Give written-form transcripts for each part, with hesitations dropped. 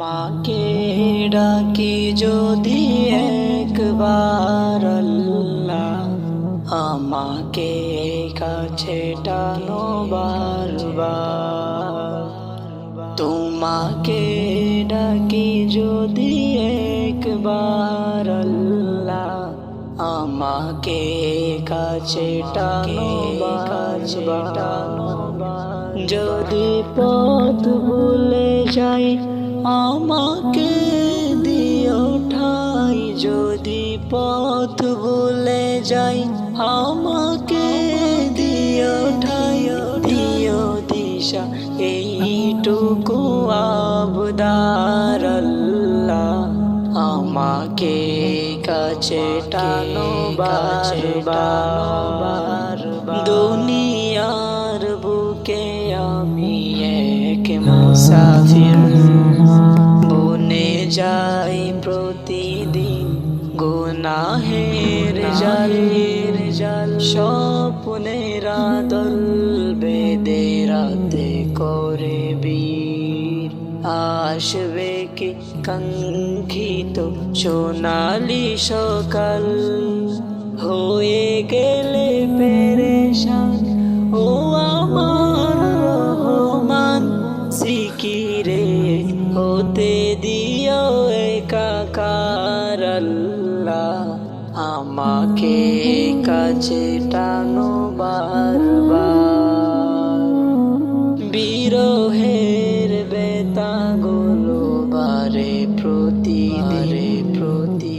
মাকে ডাকি যদি একবার আল্লাহ, আমাকে কাছে টানো বারবার। তোমাকে ডাকি যদি একবার আল্লাহ, আমাকে কাছে টানো বারবার। যদি পথ ভুলে যাই আমাকে দিও ঠাই, যদি পথ ভুলে যাই আমাকে দিও ঠাই, দিও দিশা এইটুকু আবদার আল্লাহ, আমাকে কাছে টানো বারবার। দুনিয়ার বুকে আমি এক মুসাফির, বনে যাই প্রতিদিন গুনাহের জালের জাল। স্বপ্নের দল বেঁধে রাতে করে বীর, আসবে কি কাঙ্ক্ষিত সোনালি সকাল। হয়ে গেলে পেরেশান ও আমার রহমান, সিকিরে হতে দিও একাকার আল্লাহ, আমাকে কাছে টানো বারবার। বিরহের বেতাগুলো বারে প্রতিদিন,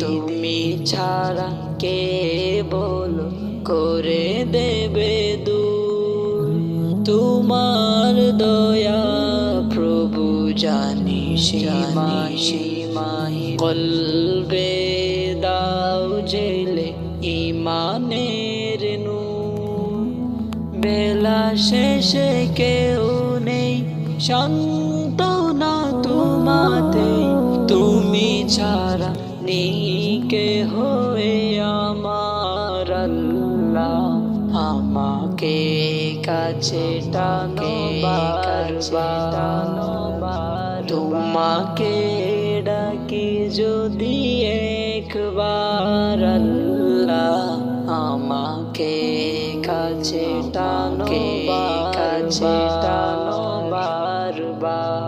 তুমি ছাড়া কে বলো করে দেবে দূর। তোমার দয়া প্রভু জানি সীমাহীন, কলবে দাও জেলে ইমানের নূর। বেলা শেষে কেউ নেই সান্ত্বনা তোমাতে, তুমি ছাড়া নেই কেহ আমার আল্লাহ, আমাকে কাছে টানো বারবার। তোমাকে ডাকি যদি একবার আল্লাহ, আমাকে কাছে টানো বারবার।